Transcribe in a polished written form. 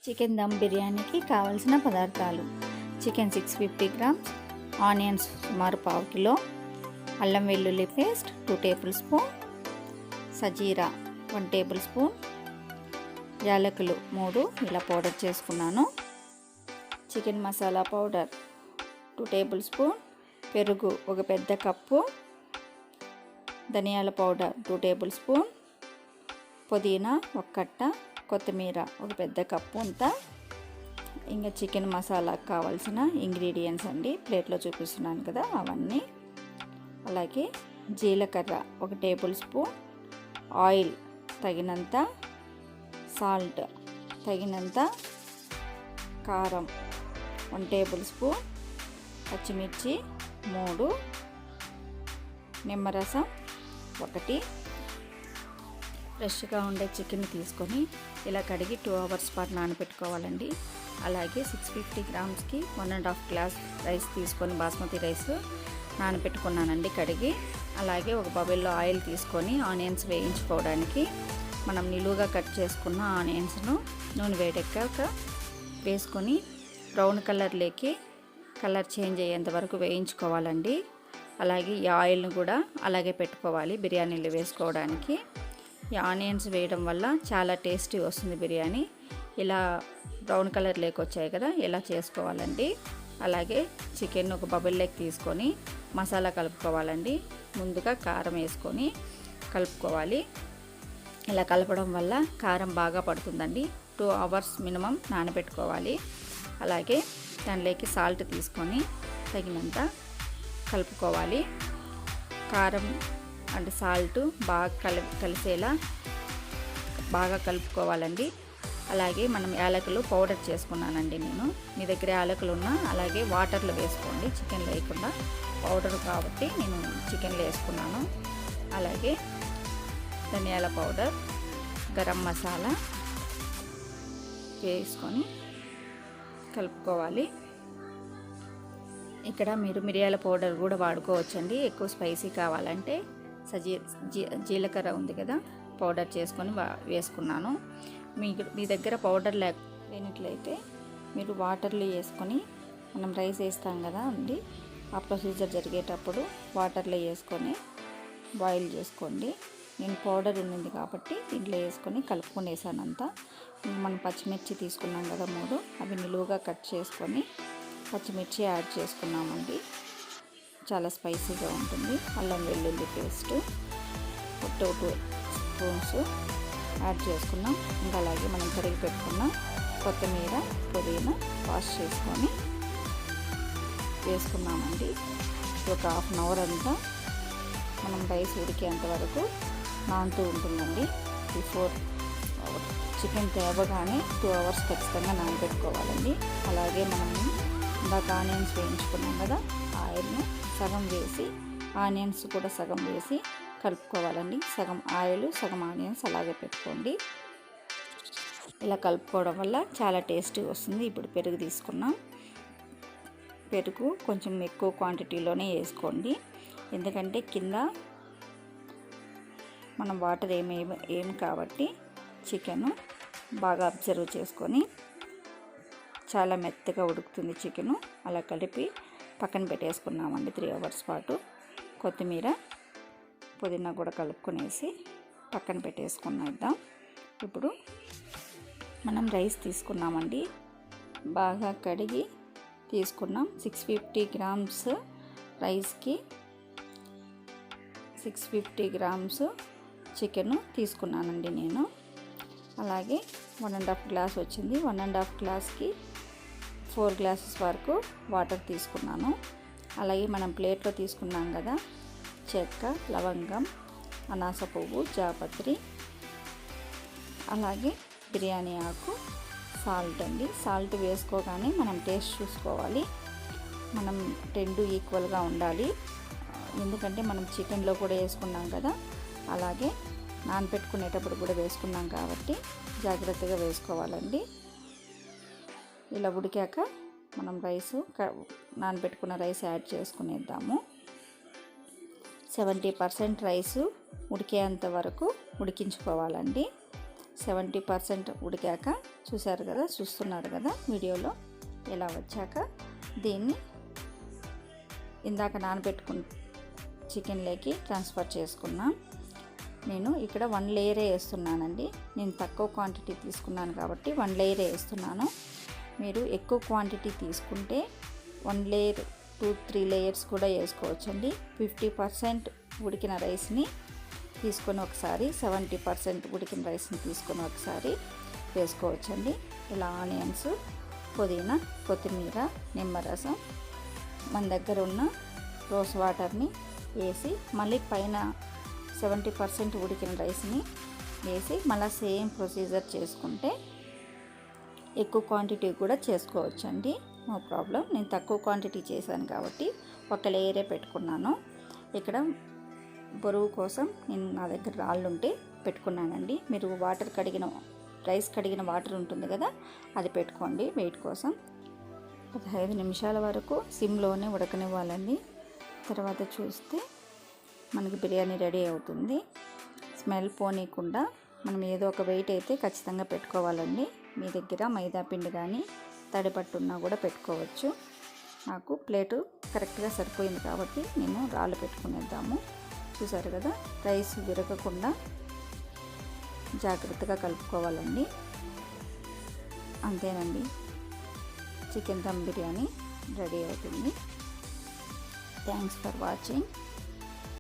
Chicken dum బిర్యానీకి కావలసిన పదార్థాలు: చికెన్ 650 గ్రామ్స్, ఆనియన్స్ సుమారు పావు కిలో, అల్లం వెల్లుల్లి పేస్ట్ 2 టేబుల్ స్పూన్, సజీరా 1 టేబుల్ స్పూన్, యాలకులు 3 ఇలా పౌడర్ చేసుకున్నాను, chicken masala powder 2 tablespoon, పెరుగు ఒక పెద్ద కప్పు, ధనియాల పౌడర్ 2 టేబుల్ స్పూన్, పుదీనా ఒక కట్ట, కొత్తిమీర ఒక పెద్ద కప్పు అంతా. ఇంకా చికెన్ మసాలాకు కావాల్సిన ఇంగ్రీడియంట్స్ అండి, ప్లేట్లో చూపిస్తున్నాను కదా అవన్నీ. అలాగే జీలకర్ర 1 టేబుల్ స్పూన్, ఆయిల్ తగినంత, సాల్ట్ తగినంత, కారం 1 టేబుల్ స్పూన్, పచ్చిమిర్చి 3, నిమ్మరసం 1. ఫ్రెష్గా ఉండే చికెన్ తీసుకొని ఇలా కడిగి 2 అవర్స్ పాటు నానబెట్టుకోవాలండి. అలాగే 650 గ్రామ్స్కి 1.5 గ్లాస్ రైస్ తీసుకొని, బాస్మతి రైస్ నానబెట్టుకున్నానండి కడిగి. అలాగే ఒక బౌల్లో ఆయిల్ తీసుకొని ఆనియన్స్ వేయించుకోవడానికి మనం నిలువుగా కట్ చేసుకున్న ఆనియన్స్ను నూనె వేడెక్కాక వేసుకొని బ్రౌన్ కలర్లోకి కలర్ చేంజ్ అయ్యేంత వరకు వేయించుకోవాలండి. అలాగే ఈ ఆయిల్ను కూడా అలాగే పెట్టుకోవాలి బిర్యానీలో వేసుకోవడానికి. ఈ ఆనియన్స్ వేయడం వల్ల చాలా టేస్టీ వస్తుంది బిర్యానీ. ఇలా బ్రౌన్ కలర్ వచ్చాయి కదా, ఇలా చేసుకోవాలండి. అలాగే చికెన్ ఒక బబుల్లోకి తీసుకొని మసాలా కలుపుకోవాలండి. ముందుగా కారం వేసుకొని కలుపుకోవాలి. ఇలా కలపడం వల్ల కారం బాగా పడుతుందండి. 2 అవర్స్ మినిమం నానబెట్టుకోవాలి. అలాగే దానిలోకి సాల్ట్ తీసుకొని తగినంత కలుపుకోవాలి. కారం అండ్ సాల్ట్ బాగా కలిసేలా బాగా కలుపుకోవాలండి. అలాగే మనం యాలకులు పౌడర్ చేసుకున్నానండి నేను. మీ దగ్గర యాలకులు ఉన్నా అలాగే వాటర్లో వేసుకోండి, చికెన్ లేకుండా. పౌడర్ కాబట్టి నేను చికెన్లో వేసుకున్నాను. అలాగే ధనియాల పౌడర్, గరం మసాలా వేసుకొని కలుపుకోవాలి. ఇక్కడ మీరు మిరియాల పౌడర్ కూడా వాడుకోవచ్చండి, ఎక్కువ స్పైసీ కావాలంటే. జీలకర్ర ఉంది కదా, పౌడర్ చేసుకొని వేసుకున్నాను. మీ దగ్గర పౌడర్ లేనట్లయితే మీరు వాటర్లో వేసుకొని, మనం రైస్ వేస్తాం కదా అండి, ఆ ప్రొసీజర్ జరిగేటప్పుడు వాటర్లో వేసుకొని బాయిల్ చేసుకోండి. నేను పౌడర్ ఉన్నింది కాబట్టి దీంట్లో వేసుకొని కలుపుకొని వేసానంతా. మనం పచ్చిమిర్చి తీసుకున్నాం కదా 3, అవి నిలువుగా కట్ చేసుకొని పచ్చిమిర్చి యాడ్ చేసుకున్నామండి. చాలా స్పైసీగా ఉంటుంది. అల్లం వెల్లుల్లి పేస్ట్ 2 స్పూన్స్ యాడ్ చేసుకున్నాం. ఇంకా అలాగే మనం కడిగి పెట్టుకున్న కొత్తిమీర, పుదీనా వాష్ చేసుకొని వేసుకున్నామండి. ఒక హాఫ్ అన్ అవర్ అంతా మనం రైస్ ఉడికేంత వరకు నానుతూ ఉంటుందండి. బిఫోర్ చికెన్ తేవగానే 2 అవర్స్ ఖచ్చితంగా నానబెట్టుకోవాలండి. అలాగే మనం ఇందాక ఆనియన్స్ వేయించుకున్నాం కదా, ఆయిల్ను సగం వేసి ఆనియన్స్ కూడా సగం వేసి కలుపుకోవాలండి. సగం ఆయిల్ సగం ఆనియన్స్ అలాగే పెట్టుకోండి. ఇలా కలుపుకోవడం వల్ల చాలా టేస్టీ వస్తుంది. ఇప్పుడు పెరుగు తీసుకున్నాం. పెరుగు కొంచెం ఎక్కువ క్వాంటిటీలోనే వేసుకోండి, ఎందుకంటే కింద మనం వాటర్ ఏమి కాబట్టి చికెను బాగా అబ్జర్వ్ చేసుకొని చాలా మెత్తగా ఉడుకుతుంది చికెను. అలా కలిపి పక్కన పెట్టేసుకున్నామండి 3 అవర్స్ పాటు. కొత్తిమీర, పుదీనా కూడా కలుపుకొనేసి పక్కన పెట్టేసుకునేద్దాం. ఇప్పుడు మనం రైస్ తీసుకున్నామండి, బాగా కడిగి తీసుకున్నాం. 650 గ్రామ్స్ రైస్కి 650 గ్రామ్స్ చికెను తీసుకున్నానండి నేను. అలాగే 1.5 గ్లాస్ వచ్చింది. 1.5 గ్లాస్కి 4 గ్లాసెస్ వరకు వాటర్ తీసుకున్నాను. అలాగే మనం ప్లేట్లో తీసుకున్నాం కదా, చెక్క, లవంగం, అనాస పువ్వు, జాపత్రి, అలాగే బిర్యానీ ఆకు, సాల్ట్ అండి. సాల్ట్ వేసుకోగానే మనం టేస్ట్ చూసుకోవాలి. మనం 2 ఈక్వల్గా ఉండాలి, ఎందుకంటే మనం చికెన్లో కూడా వేసుకున్నాం కదా, అలాగే నానబెట్టుకునేటప్పుడు కూడా వేసుకున్నాం కాబట్టి జాగ్రత్తగా వేసుకోవాలండి. ఇలా ఉడికాక మనం నానబెట్టుకున్న రైస్ యాడ్ చేసుకునేద్దాము. 70% రైసు ఉడికేంత వరకు ఉడికించుకోవాలండి. 70% ఉడికాక చూస్తున్నారు కదా వీడియోలో ఇలా వచ్చాక దీన్ని ఇందాక నానబెట్టుకున్న చికెన్లోకి ట్రాన్స్ఫర్ చేసుకున్నాం. నేను ఇక్కడ 1 లేయరే వేస్తున్నానండి. నేను తక్కువ క్వాంటిటీ తీసుకున్నాను కాబట్టి 1 లేయరే వేస్తున్నాను. మీరు ఎక్కువ క్వాంటిటీ తీసుకుంటే 1 లేయర్ 2-3 లేయర్స్ కూడా వేసుకోవచ్చండి. 50% ఉడికిన రైస్ని తీసుకొని ఒకసారి 70% ఉడికిన రైస్ని తీసుకొని ఒకసారి వేసుకోవచ్చండి. ఇలా ఆనియన్స్, పుదీనా, కొత్తిమీర, నిమ్మరసం, మన దగ్గర ఉన్న రోస్ వాటర్ని వేసి మళ్ళీ పైన 70% ఉడికిన రైస్ని వేసి మళ్ళీ సేమ్ ప్రొసీజర్ చేసుకుంటే ఎక్కువ క్వాంటిటీ కూడా చేసుకోవచ్చండి. No problem. నేను తక్కువ క్వాంటిటీ చేశాను కాబట్టి 1 లేయరే పెట్టుకున్నాను. ఇక్కడ బరువు కోసం నేను నా దగ్గర రాళ్ళు ఉంటే పెట్టుకున్నానండి. మీరు రైస్ కడిగిన వాటర్ ఉంటుంది కదా, అది పెట్టుకోండి వెయిట్ కోసం. 15 నిమిషాల వరకు సిమ్లోనే ఉడకనివ్వాలండి. తర్వాత చూస్తే మనకి బిర్యానీ రెడీ అవుతుంది. స్మెల్ పోనీయకుండా మనం ఏదో ఒక వెయిట్ అయితే ఖచ్చితంగా పెట్టుకోవాలండి. మీ దగ్గర మైదా పిండి కానీ తడిపట్టు ఉన్నా కూడా పెట్టుకోవచ్చు. నాకు ప్లేటు కరెక్ట్గా సరిపోయింది కాబట్టి నేను రాళ్ళు పెట్టుకునేద్దాము. చూసారు కదా, రైస్ విరగకుండా జాగ్రత్తగా కలుపుకోవాలండి. అంతేనండి, చికెన్ దమ్ బిర్యానీ రెడీ అవుతుంది. Thanks for watching.